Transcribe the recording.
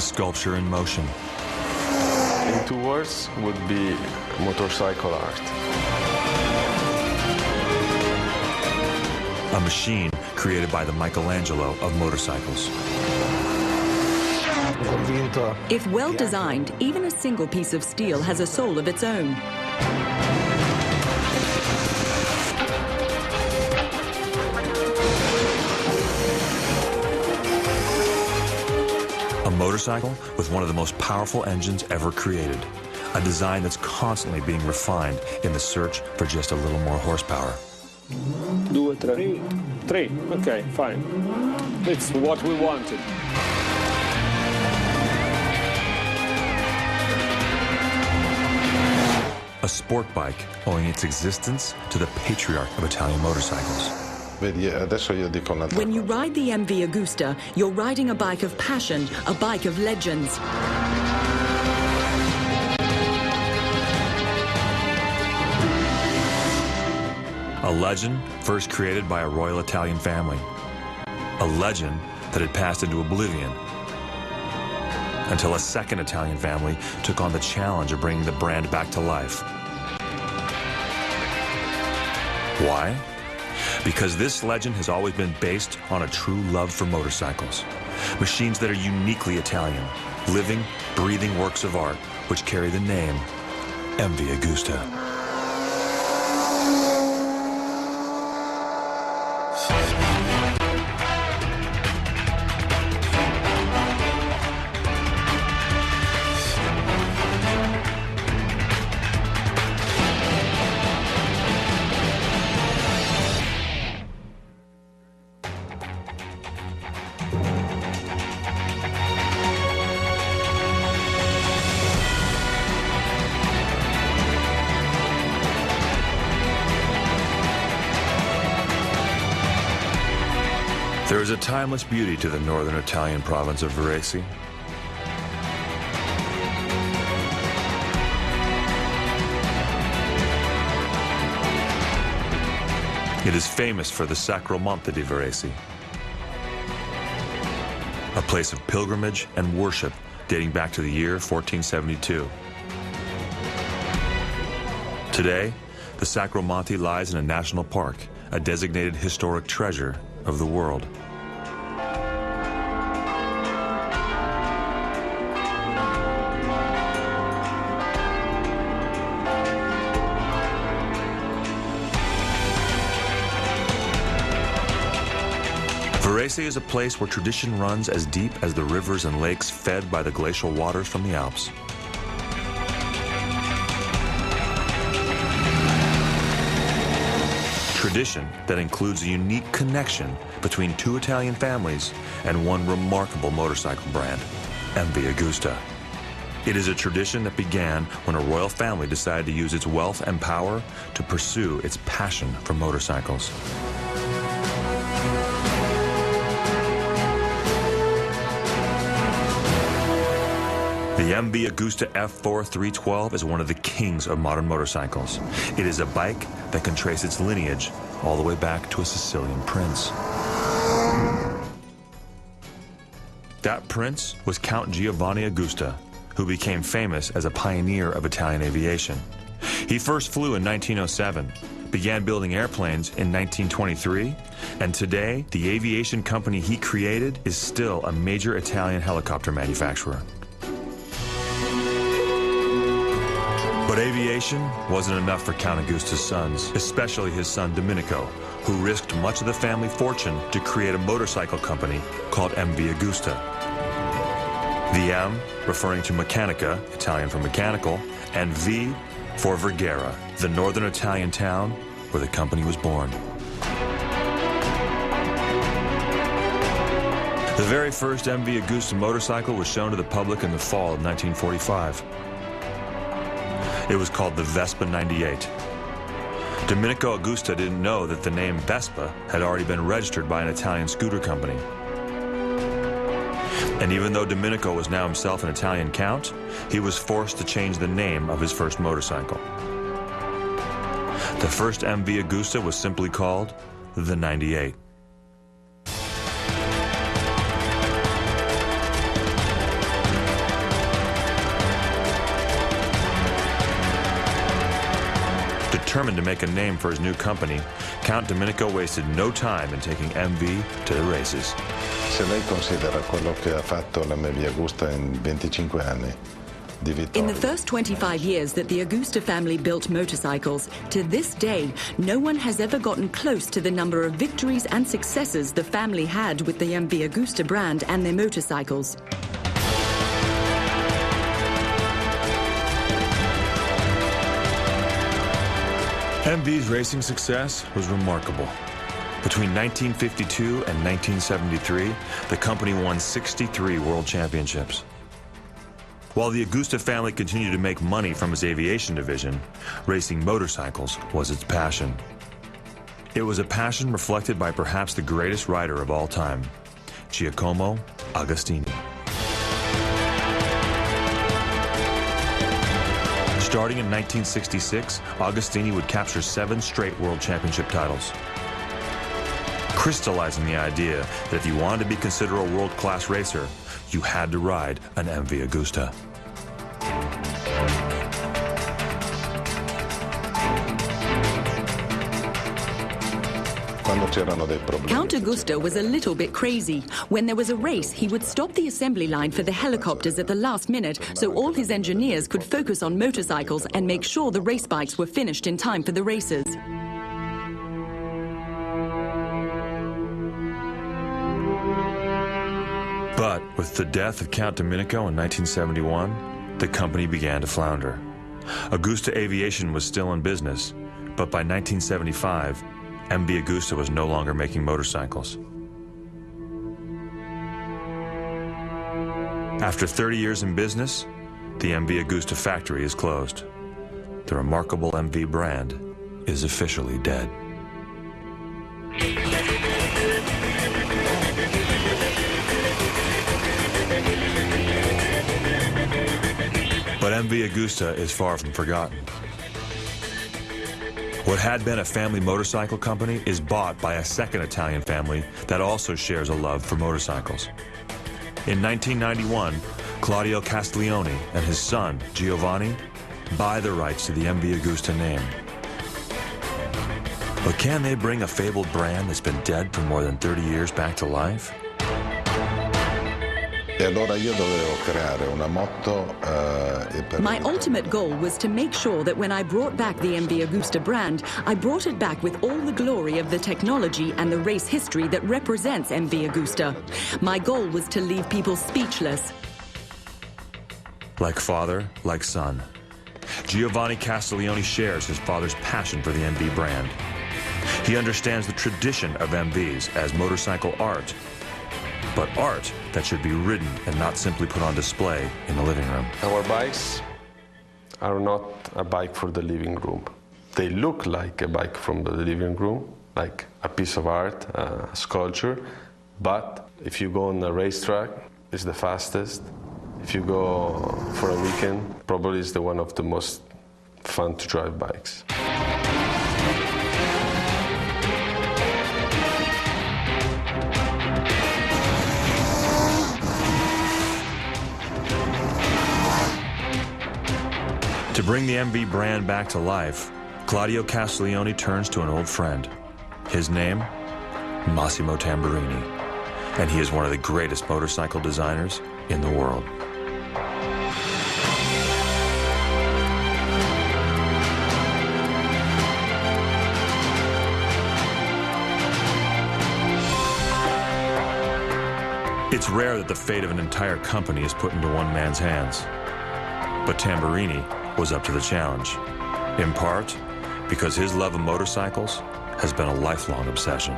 sculpture in motion. In two words, would be motorcycle art. A machine created by the Michelangelo of motorcycles. If well designed, even a single piece of steel has a soul of its own. A motorcycle with one of the most powerful engines ever created. A design that's constantly being refined in the search for just a little more horsepower. 2, 3. 3, okay, fine. It's what we wanted. A sport bike owing its existence to the patriarch of Italian motorcycles. When you ride the MV Agusta, you're riding a bike of passion, a bike of legends. A legend first created by a royal Italian family. A legend that had passed into oblivion until a second Italian family took on the challenge of bringing the brand back to life. Why? Because this legend has always been based on a true love for motorcycles. Machines that are uniquely Italian, living, breathing works of art which carry the name MV Agusta. There is a timeless beauty to the northern Italian province of Varese. It is famous for the Sacro Monte di Varese, a place of pilgrimage and worship dating back to the year 1472. Today, the Sacro Monte lies in a national park, a designated historic treasure of the world. Varese is a place where tradition runs as deep as the rivers and lakes fed by the glacial waters from the Alps. Tradition that includes a unique connection between two Italian families and one remarkable motorcycle brand, MV Agusta. It is a tradition that began when a royal family decided to use its wealth and power to pursue its passion for motorcycles. The MV Agusta F4 312 is one of the kings of modern motorcycles. It is a bike that can trace its lineage all the way back to a Sicilian prince. That prince was Count Giovanni Agusta, who became famous as a pioneer of Italian aviation. He first flew in 1907, began building airplanes in 1923, and today, the aviation company he created is still a major Italian helicopter manufacturer. But aviation wasn't enough for Count Agusta's sons, especially his son Domenico, who risked much of the family fortune to create a motorcycle company called MV Agusta. The M referring to Meccanica, Italian for mechanical, and V for Vergara, the northern Italian town where the company was born. The very first MV Agusta motorcycle was shown to the public in the fall of 1945. It was called the Vespa 98. Domenico Agusta didn't know that the name Vespa had already been registered by an Italian scooter company. And even though Domenico was now himself an Italian count, he was forced to change the name of his first motorcycle. The first MV Agusta was simply called the 98. Determined to make a name for his new company, Count Domenico wasted no time in taking MV to the races. Se lei considera quello che ha fatto la MV Agusta in 25 anni, in the first 25 years that the Agusta family built motorcycles, to this day, no one has ever gotten close to the number of victories and successes the family had with the MV Agusta brand and their motorcycles. MV's racing success was remarkable. Between 1952 and 1973, the company won 63 world championships. While the Agusta family continued to make money from its aviation division, racing motorcycles was its passion. It was a passion reflected by perhaps the greatest rider of all time, Giacomo Agostini. Starting in 1966, Agostini would capture 7 straight world championship titles, crystallizing the idea that if you wanted to be considered a world-class racer, you had to ride an MV Agusta. Count Agusta was a little bit crazy. When there was a race, he would stop the assembly line for the helicopters at the last minute so all his engineers could focus on motorcycles and make sure the race bikes were finished in time for the races. But with the death of Count Domenico in 1971, the company began to flounder. Agusta Aviation was still in business, but by 1975, MV Agusta was no longer making motorcycles. After 30 years in business, the MV Agusta factory is closed. The remarkable MV brand is officially dead. But MV Agusta is far from forgotten. What had been a family motorcycle company is bought by a second Italian family that also shares a love for motorcycles. In 1991, Claudio Castiglione and his son, Giovanni, buy the rights to the MV Agusta name. But can they bring a fabled brand that's been dead for more than 30 years back to life? My ultimate goal was to make sure that when I brought back the MV Agusta brand, I brought it back with all the glory of the technology and the race history that represents MV Agusta. My goal was to leave people speechless. Like father, like son. Giovanni Castiglione shares his father's passion for the MV brand. He understands the tradition of MVs as motorcycle art, but art that should be ridden and not simply put on display in the living room. Our bikes are not a bike for the living room. They look like a bike from the living room, like a piece of art, a sculpture, but if you go on a racetrack, it's the fastest. If you go for a weekend, probably it's one of the most fun to drive bikes. To bring the MV brand back to life, Claudio Castiglione turns to an old friend. His name, Massimo Tamburini, and he is one of the greatest motorcycle designers in the world. It's rare that the fate of an entire company is put into one man's hands. But Tamburini was up to the challenge, in part because his love of motorcycles has been a lifelong obsession.